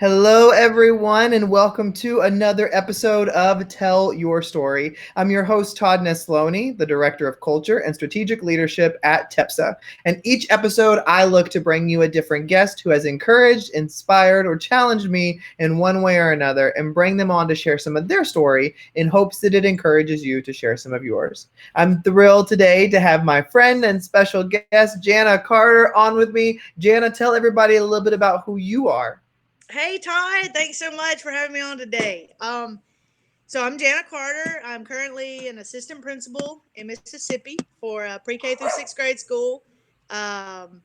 Hello, everyone, and welcome to another episode of Tell Your Story. I'm your host, Todd Nesloni, the Director of Culture and Strategic Leadership at TEPSA. And each episode, I look to bring you a different guest who has encouraged, inspired, or challenged me in one way or another and bring them on to share some of their story in hopes that it encourages you to share some of yours. I'm thrilled today to have my friend and special guest, Jana Carter, on with me. Jana, tell everybody a little bit about who you are. Hey Todd, thanks so much for having me on today. So I'm Jana Carter. I'm currently an assistant principal in Mississippi for a pre-K through sixth grade school. Um,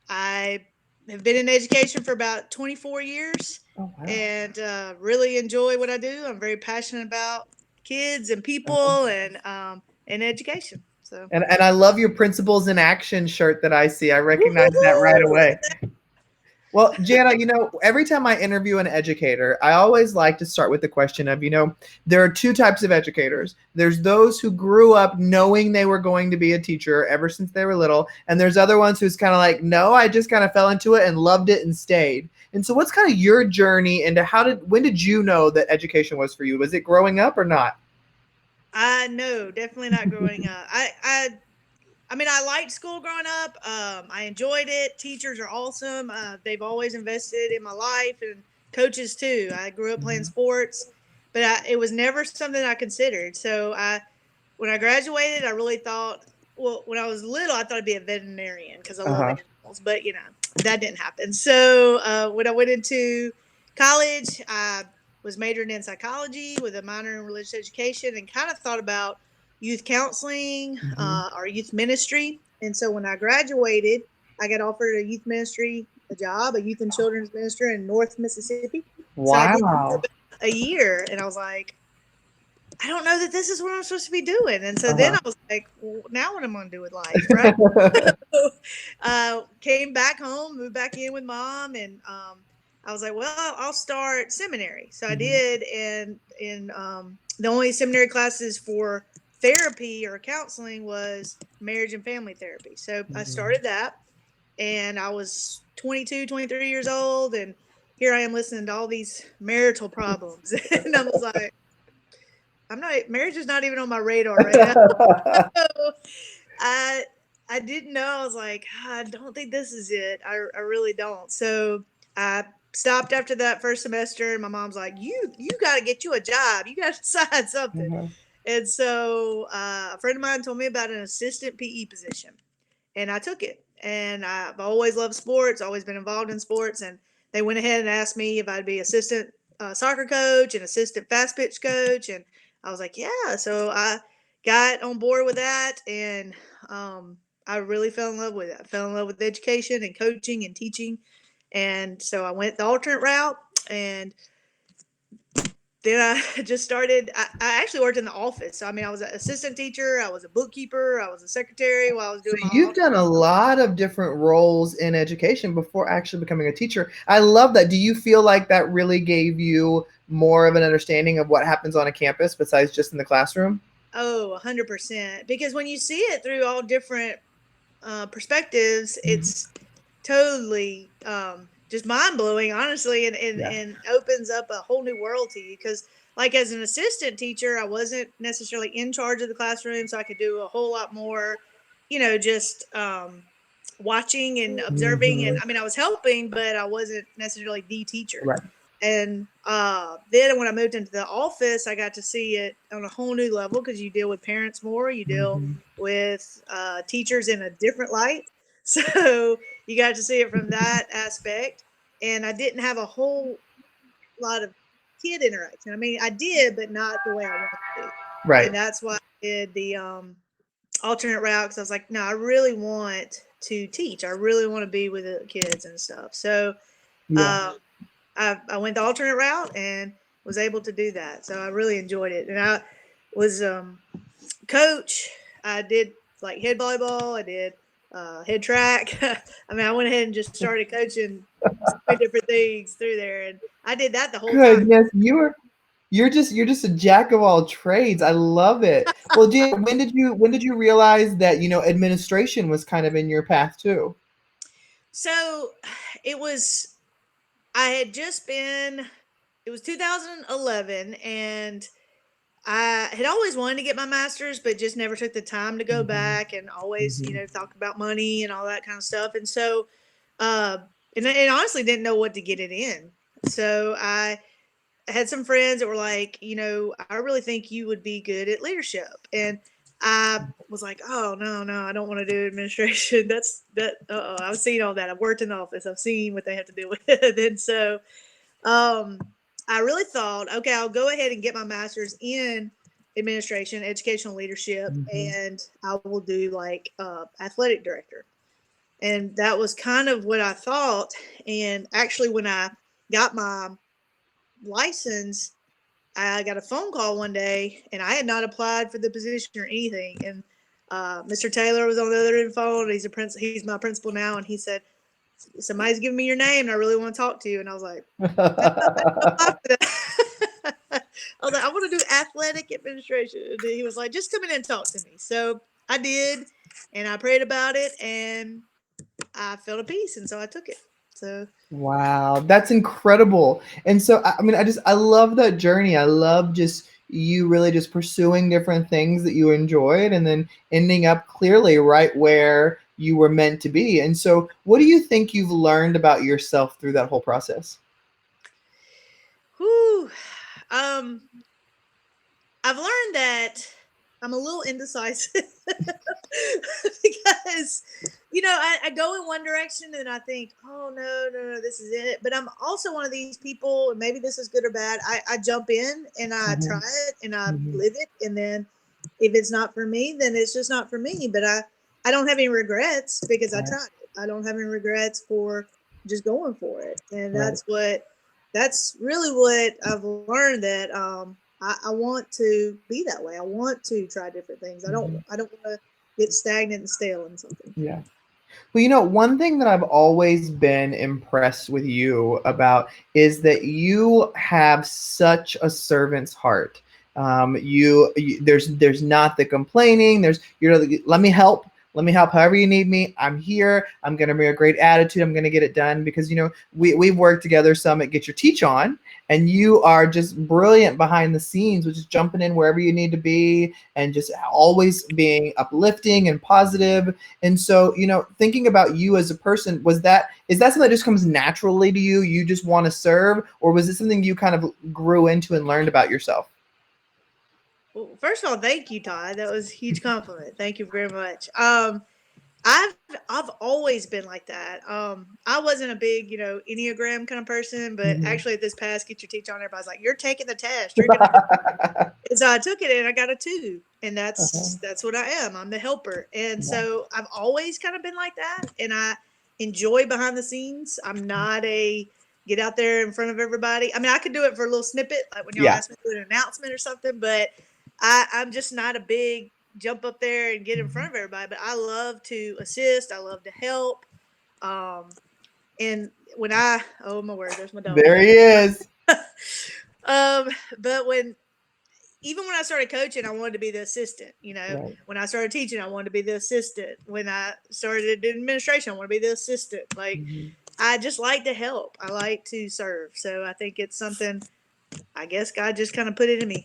I have been in education for about 24 years Oh, wow. and really enjoy what I do. I'm very passionate about kids and people and education. So, And I love your Principles in Action shirt that I see. I recognize that right woo-hoo-hoo! away. Well, Jana, every time I interview an educator, I always like to start with the question of, there are two types of educators. There's those who grew up knowing they were going to be a teacher ever since they were little, and there's other ones who's kind of like, no, I just kind of fell into it and loved it and stayed. And so what's kind of your journey into when did you know that education was for you? Was it growing up or not? I know, definitely not growing up. I mean, I liked school growing up. I enjoyed it. Teachers are awesome. They've always invested in my life and coaches too. I grew up playing Mhm. sports, but it was never something I considered. When I graduated, I really thought, well, when I was little, I thought I'd be a veterinarian because I love Uh-huh. animals, but that didn't happen. So when I went into college, I was majoring in psychology with a minor in religious education and kind of thought about youth counseling Mhm. or youth ministry. And so when I graduated, I got offered a youth ministry, a job, a youth and children's minister in North Mississippi. So I did that for Wow. about a year, and I was like, I don't know that this is what I'm supposed to be doing. And so then Uh-huh. I was like, well, now what am I going to do with life, right? Came back home, moved back in with mom, and I was like, well, I'll start seminary. So I Mhm. did, and in the only seminary classes for therapy or counseling was marriage and family therapy. So I Mhm. started that, and I was 22, 23 years old, and here I am listening to all these marital problems, and I was like, I'm not marriage is not even on my radar right now. I I didn't know. I was like, I don't think this is it. I really don't. So I stopped after that first semester, and my mom's like, you got to get you a job. You got to decide something. Uh-huh. And so a friend of mine told me about an assistant PE position, and I took it. And I've always loved sports, always been involved in sports, and they went ahead and asked me if I'd be assistant soccer coach and assistant fast pitch coach, and I was like, yeah. So I got on board with that, and I really fell in love with it. I fell in love with education and coaching and teaching, and so I went the alternate route, and then I just started. I actually worked in the office. So I mean, I was an assistant teacher, I was a bookkeeper, I was a secretary while I was So doing my you've alternate done a route. lot of different roles in education before actually becoming a teacher. I love that. Do you feel like that really gave you more of an understanding of what happens on a campus besides just in the classroom? Oh, 100%. Because when you see it through all different perspectives, Mhm. it's totally just mind blowing, honestly, Yeah. and opens up a whole new world to you. Because, like, as an assistant teacher, I wasn't necessarily in charge of the classroom, so I could do a whole lot more, just watching and observing. And Hmm. I mean, I was helping, but I wasn't necessarily the teacher. Right. And then when I moved into the office, I got to see it on a whole new level because you deal with parents more, you deal Hmm. with teachers in a different light. So you got to see it from that aspect. And I didn't have a whole lot of kid interaction. I mean, I did, but not the way I wanted to. Right. And that's why I did the alternate route because I was like, no, I really want to teach. I really want to be with the kids and stuff. So Yeah. uh, I went the alternate route and was able to do that. So I really enjoyed it. And I was coach. I did like head volleyball. I did head track. I mean, I went ahead and just started coaching so many different things through there, and I did that the whole time. Goodness, you're just a jack of all trades. I love it. Well, Gina, when did you realize that, administration was kind of in your path too? So it was. I had just been, it was 2011, and I had always wanted to get my master's, but just never took the time to go Mm-hmm. back, and always, Mm-hmm. talk about money and all that kind of stuff. And so, uh, and honestly didn't know what to get it in. So I had some friends that were like, I really think you would be good at leadership. And I was like, oh, no, no, I don't want to do administration. I've seen all that. I've worked in the office. I've seen what they have to deal with. And so, um, I really thought, okay, I'll go ahead and get my master's in administration, educational leadership, Mm-hmm. and I will do like athletic director. And that was kind of what I thought. And actually, when I got my license, I got a phone call one day, and I had not applied for the position or anything. And Mr. Taylor was on the other end of the phone. He's my principal now, and he said, "Somebody's giving me your name, and I really want to talk to you." And I was like, I was like, I want to do athletic administration. And he was like, just come in and talk to me. So I did, and I prayed about it, and I felt a peace, and so I took it. So Wow, that's incredible. And so, I mean, I love that journey. I love just you really just pursuing different things that you enjoyed and then ending up clearly right where you were meant to be. And so, what do you think you've learned about yourself through that whole process? whew, um, I've learned that I'm a little indecisive because, I go in one direction and I think, oh, no, no, no, this is it. But I'm also one of these people, and maybe this is good or bad. I jump in and I try Hmm. it and I Hmm. live it. And then if it's not for me, then it's just not for me. But I don't have any regrets because I Right, tried it. I don't have any regrets for just going for it. And right. that's really what I've learned, that I want to be that way. I want to try different things. Hmm. I don't want to get stagnant and stale in something. Yeah. Well, one thing that I've always been impressed with you about is that you have such a servant's heart. There's not the complaining. Let me help. Let me help however you need me. I'm here. I'm gonna bring a great attitude. I'm gonna get it done because we've worked together some at Get Your Teach On, and you are just brilliant behind the scenes, which is jumping in wherever you need to be and just always being uplifting and positive. And so, thinking about you as a person, is that something that just comes naturally to you? You just want to serve, or was it something you kind of grew into and learned about yourself? Well, first of all, thank you, Todd. That was a huge compliment. Thank you very much. I've always been like that. I wasn't a big, Enneagram kind of person, but Mhm. actually at this past Get Your Teach On, everybody's like, you're taking the test. You're gonna. And so I took it and I got a 2, and Uh-huh. that's what I am. I'm the helper, and Yeah. so I've always kind of been like that, and I enjoy behind the scenes. I'm not a get out there in front of everybody. I mean, I could do it for a little snippet, like when y'all Yeah. ask me to do an announcement or something, but I'm just not a big jump up there and get in front Mhm. of everybody. But I love to assist. I love to help. Um, and when oh my word, there's my dog. There he is. um, but even when I started coaching, I wanted to be the assistant. Right. When I started teaching, I wanted to be the assistant. When I started administration, I want to be the assistant. Like, Mhm. I just like to help. I like to serve. So I think it's something, I guess God just kind of put it in me.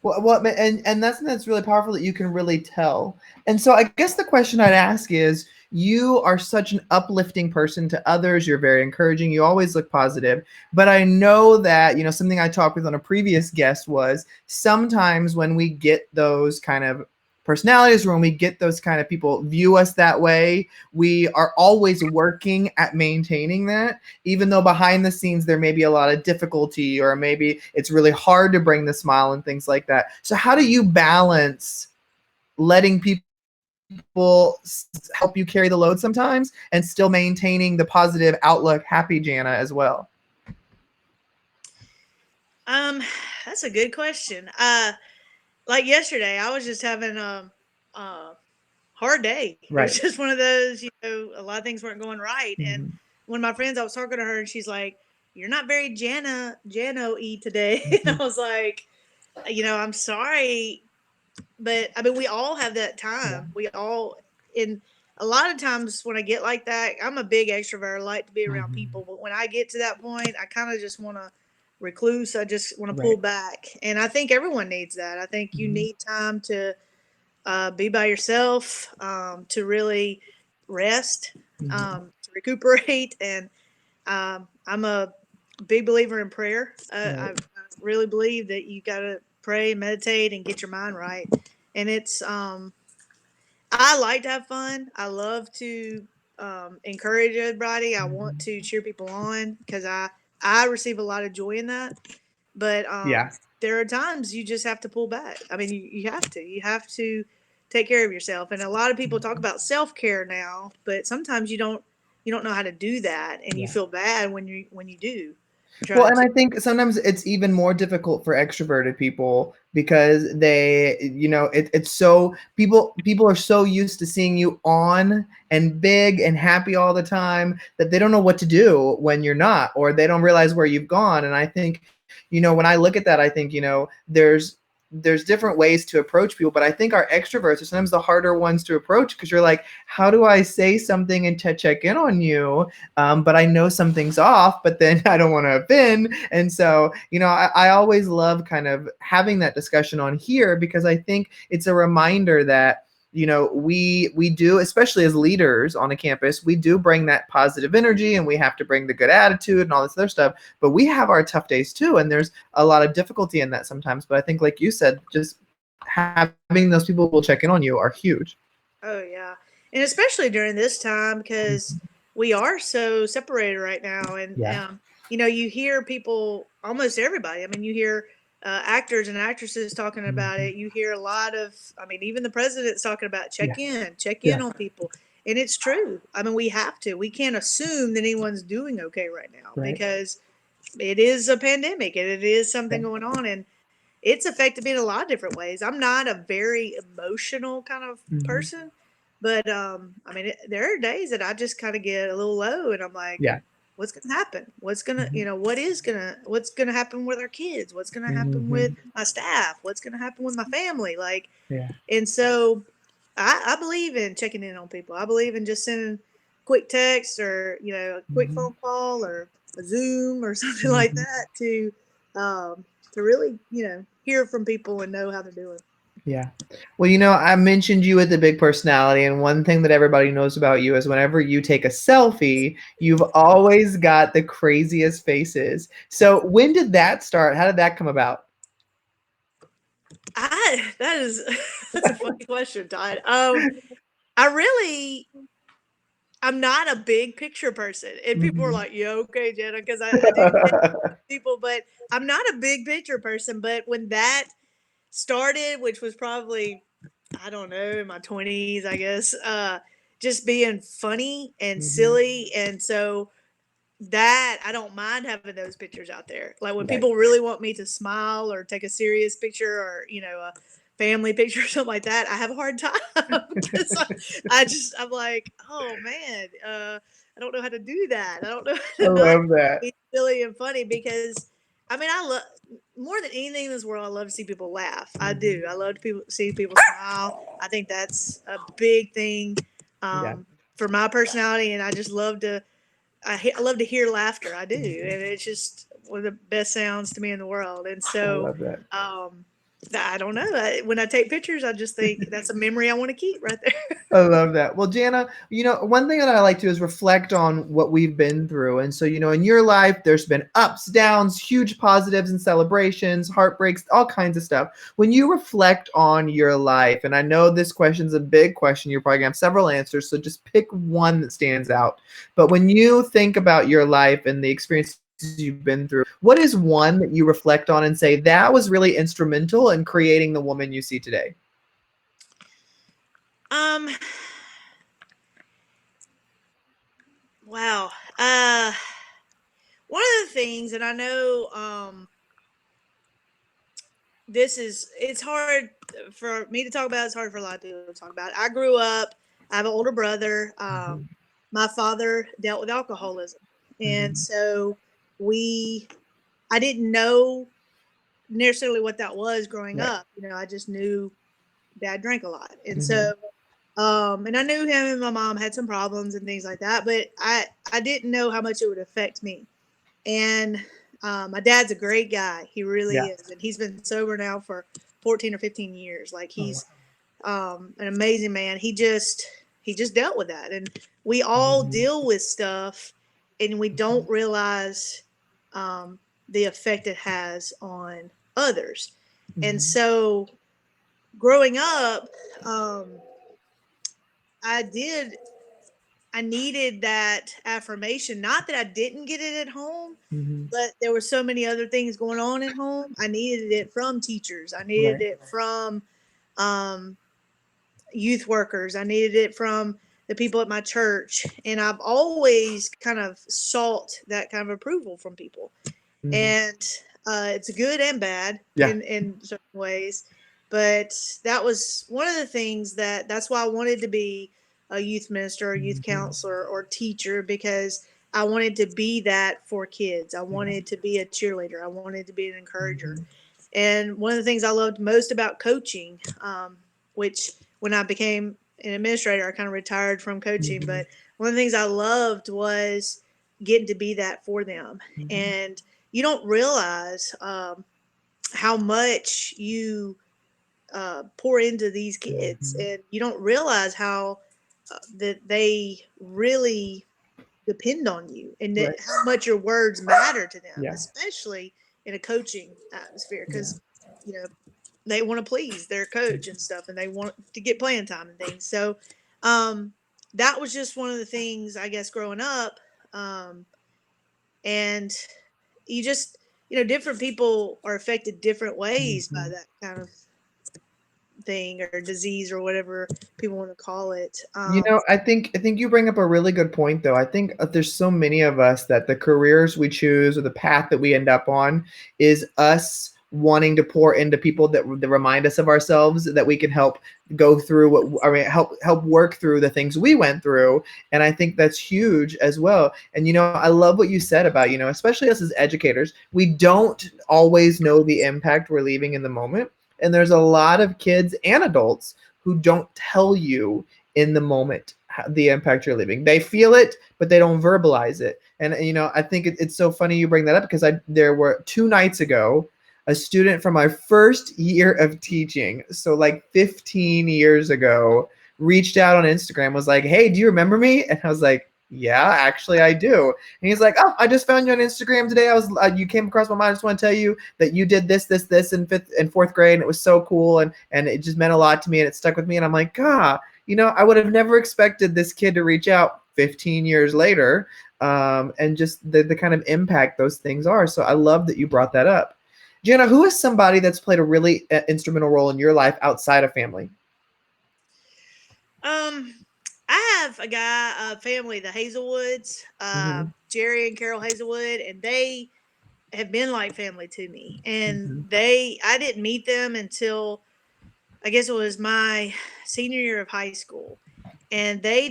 And that's really powerful that you can really tell. And so I guess the question I'd ask is, you are such an uplifting person to others. You're very encouraging. You always look positive. But I know that, something I talked with on a previous guest was sometimes when we get those kind of personalities, or when we get those kind of people view us that way, we are always working at maintaining that, even though behind the scenes there may be a lot of difficulty, or maybe it's really hard to bring the smile and things like that. So how do you balance letting people help you carry the load sometimes and still maintaining the positive outlook, happy Jana as well? Um, that's a good question. Like yesterday, I was just having a hard day. It was Right. just one of those, a lot of things weren't going right. And Mhm. one of my friends, I was talking to her, and she's like, "You're not very Jano-y today." And Mhm. I was like, I'm sorry, but I mean, we all have that Yeah. time. We all, and a lot of times when I get like that, I'm a big extrovert. I like to be around Mhm. people, but when I get to that point, I kind of just want to recluse. I just want to pull Right. back, and I think everyone needs that. I think you Mhm. need time to be by yourself, to really rest, Mhm. to recuperate, and I'm a big believer in prayer. I Right. really believe that you got to pray, meditate, and get your mind right. And it's I like to have fun. I love to encourage everybody. I want Mhm. to cheer people on because I receive a lot of joy in that. But Yeah. there are times you just have to pull back. I mean, you have to take care of yourself. And a lot of people talk Mhm. about self care now, but sometimes you don't know how to do that, and you Yeah. feel bad when you do Well, try and to. I think sometimes it's even more difficult for extroverted people because it's so people are so used to seeing you on and big and happy all the time that they don't know what to do when you're not, or they don't realize where you've gone. And I think, when I look at that, I think, there's different ways to approach people, but I think our extroverts are sometimes the harder ones to approach because you're like, how do I say something and to check in on you? But I know something's off, but then I don't want to offend. And so, I always love kind of having that discussion on here because I think it's a reminder that we do, especially as leaders on a campus, we do bring that positive energy and we have to bring the good attitude and all this other stuff, but we have our tough days too, and there's a lot of difficulty in that sometimes. But I think, like you said, just having those people who will check in on you are huge. Oh yeah, and especially during this time because Mhm. we are so separated right now, and Yeah. you hear people, almost everybody. I mean, you hear actors and actresses talking about Mhm. it. You hear a lot of, I mean, even the president's talking about Yeah. check in Yeah. on people, and it's true. I mean, we have to. We can't assume that anyone's doing okay right now Right. because it is a pandemic and it is Yeah. something going on, and it's affected me in a lot of different ways. I'm not a very emotional kind of Mhm. person, but I mean, there are days that I just kind of get a little low, and I'm like, Yeah. what's going to happen? Mhm. What's going to happen with our kids? What's going to happen with Mhm. my staff? What's going to happen with my family? Like, Yeah. and so I believe in checking in on people. I believe in just sending quick text or a quick Mhm. phone call or a Zoom or something like Mhm. that um, to really hear from people and know how they're doing. Yeah. Well, I mentioned you with the big personality, and one thing that everybody knows about you is whenever you take a selfie, you've always got the craziest faces. So, when did that start? How did that come about? I that is that's a funny question, Todd. I really I'm not a big picture person, and people are Mhm. like, "Yeah, okay, Jana," because I do take people, but I'm not a big picture person. But when that started, which was probably, I don't know, in my 20s, I guess, just being funny and Mhm. silly. And so that I don't mind having those pictures out there. Like when Right. people really want me to smile or take a serious picture or, a family picture or something like that, I have a hard time because I'm like, oh man, I don't know how to do that. I don't know how I to not love that. be silly and funny because I mean, I love more than anything in this world. I love to see people laugh. I Mhm. do. I love to see people smile. I think that's a big thing Yeah. for my personality, and I just love to. I love to hear laughter. I do, and Mhm. it's just one of the best sounds to me in the world. And I so, love that. um, I don't know. When I take pictures, I just think that's a memory I want to keep right there. I love that. Well, Jana, one thing that I like to do is reflect on what we've been through. And so, in your life, there's been ups, downs, huge positives and celebrations, heartbreaks, all kinds of stuff. When you reflect on your life, and I know this question's a big question, you're probably gonna have several answers, so just pick one that stands out. But when you think about your life and the experiences you've been through, what is one that you reflect on and say that was really instrumental in creating the woman you see today? um, wow. Uh, One of the things, and I know it's hard for me to talk about. It's hard for a lot of people to talk about. I grew up. I have an older brother. Mhm. My father dealt with alcoholism, and Mhm. so we. I didn't know necessarily what that was growing Right. up. I just knew Dad drank a lot, and Mhm. so And I knew him and my mom had some problems and things like that, but I didn't know how much it would affect me. And my dad's a great guy. He really Yeah. is. And he's been sober now for 14 or 15 years. Like Oh, wow. he's an amazing man. He just dealt with that. And we all Mhm. deal with stuff and we don't realize the effect it has on others. And Mhm. so growing up, um, I did I needed that affirmation. Not that I didn't get it at home, Mhm. but there were so many other things going on at home. I needed it from teachers. I needed Right. it from um, youth workers. I needed it from the people at my church. And I've always kind of sought that kind of approval from people. Mhm. And it's good and bad Yeah. in certain ways. But that was one of the things that's why I wanted to be a youth minister or youth Mhm. counselor or teacher because I wanted to be that for kids. I Yeah. wanted to be a cheerleader. I wanted to be an encourager. Mhm. And one of the things I loved most about coaching, which when I became an administrator, I kind of retired from coaching, Mhm. but one of the things I loved was getting to be that for them. Mhm. And you don't realize how much you pour into these kids, Mhm. and you don't realize how that they really depend on you, and that Right. how much your words matter to them, Yeah. especially in a coaching atmosphere, Yeah. because you know they want to please their coach and stuff, and they want to get playing time and things. So um, that was just one of the things I guess growing up. Um, and you just different people are affected different ways by Mhm. that kind of thing or disease or whatever people want to call it. I think you bring up a really good point, though. I think there's so many of us that the careers we choose or the path that we end up on is us wanting to pour into people that remind us of ourselves, that we can help go through what I mean, help work through the things we went through. And I think that's huge as well. And I love what you said about especially us as educators, we don't always know the impact we're leaving in the moment. And there's a lot of kids and adults who don't tell you in the moment the impact you're leaving. They feel it, but they don't verbalize it. And I think it's so funny you bring that up because there were 2 nights ago a student from my first year of teaching, so like 15 years ago, reached out on Instagram, was like, "Hey, do you remember me?" And I was like, "Yeah, actually I do." And he's like, "Oh, I just found you on Instagram today. You came across my mind. I just want to tell you that you did this in fifth and fourth grade, and it was so cool, and it just meant a lot to me, and it stuck with me." And I'm like, "God, I would have never expected this kid to reach out 15 years later, and just the kind of impact those things are." So I love that you brought that up. Jana, who is somebody that's played a really instrumental role in your life outside of family? um I have a family, the Hazelwoods, Mm-hmm. Jerry and Carol Hazelwood, and they have been like family to me. And Mm-hmm. I didn't meet them until I guess it was my senior year of high school. And they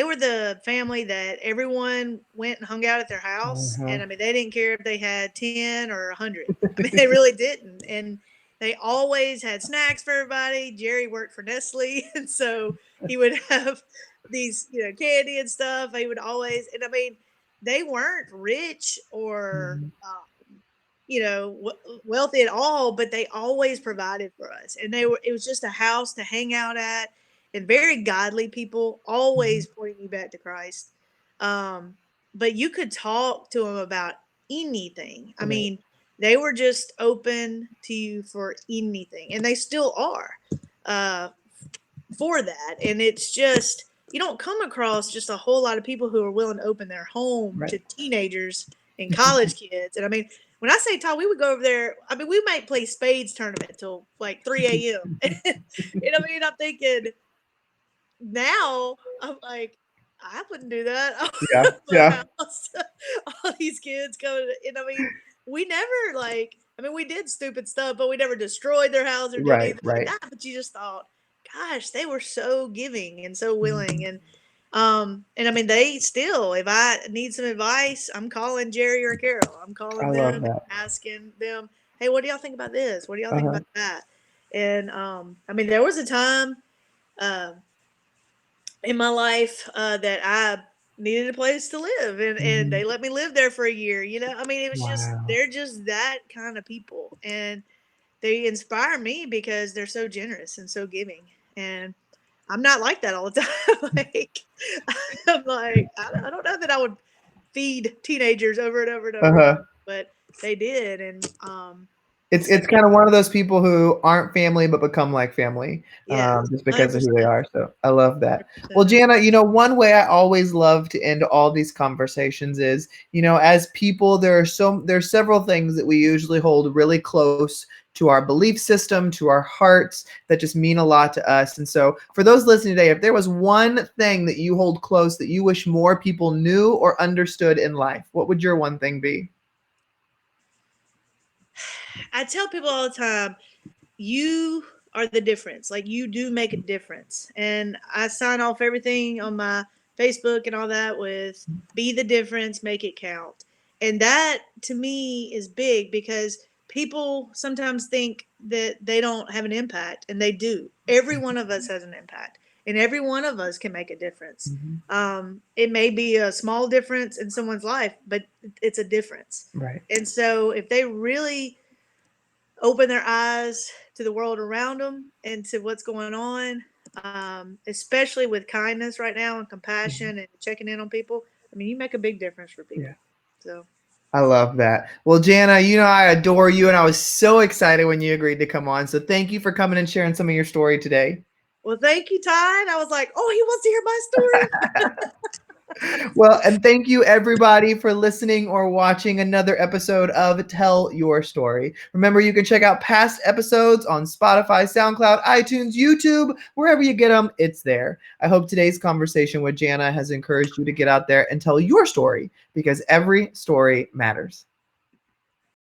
were the family that everyone went and hung out at their house. Uh-huh. And I mean, they didn't care if they had 10 or 100. I mean, they really didn't. And they always had snacks for everybody. Jerry worked for Nestle. And so he would have these, candy and stuff. He would always, and I mean, they weren't rich or, Mhm. wealthy at all, but they always provided for us. And it was just a house to hang out at, and very godly people, Mhm. always pointing you back to Christ. Um, but you could talk to them about anything. I Right. mean, they were just open to you for anything, and they still are uh, for that. And it's just, you don't come across just a whole lot of people who are willing to open their home Right. to teenagers and college kids. And I mean, when I say Todd, we would go over there. I mean, we might play spades tournament till like 3 a.m. And I mean, I'm thinking now, I'm like, I wouldn't do that. I Yeah. would my Yeah. house, all these kids coming. And I mean, we never like, I mean, we did stupid stuff, but we never destroyed their house or did Right. anything like Right. that. But you just thought, gosh, they were so giving and so willing. Mhm. And I mean, they still, if I need some advice, I'm calling Jerry or Carol. I'm I calling love them and that. asking them, hey, what do y'all think about this? What do y'all think Uh-huh. about that? And I mean, there was a time um, in my life that I needed a place to live, and Mhm. they let me live there for a year. I mean, it was just Wow. they're just that kind of people, and they inspire me because they're so generous and so giving. And I'm not like that all the time. Like I'm like I don't know that I would feed teenagers over and over and over again, Uh-huh. but they did, and It's so it's kind of one of those people who aren't family but become like family, yes, just hundred because of who they percent, are. So I love that. Well, 100%. Jana, one way I always love to end all these conversations is, as people, there's several things that we usually hold really close to our belief system, to our hearts, that just mean a lot to us. And so for those listening today, if there was one thing that you hold close that you wish more people knew or understood in life, what would your one thing be? I tell people all the time, you are the difference. Like you do make a difference. And I sign off everything on my Facebook and all that with be the difference, make it count. And that to me is big because people sometimes think that they don't have an impact, and they do. Every one of us has an impact, and every one of us can make a difference. Mhm. It may be a small difference in someone's life, but it's a difference. Right. And so if they really open their eyes to the world around them and to what's going on, especially with kindness right now and Mhm. compassion and checking in on people. I mean, you make a big difference for Yeah. people. So, I love that. Well, Jana, I adore you, and I was so excited when you agreed to come on. So thank you for coming and sharing some of your story today. well, thank you, Ty. And I was like, oh, he wants to hear my story. Well, and thank you everybody for listening or watching another episode of Tell Your Story. Remember, you can check out past episodes on Spotify, SoundCloud, iTunes, YouTube, wherever you get them, it's there. I hope today's conversation with Jana has encouraged you to get out there and tell your story, because every story matters.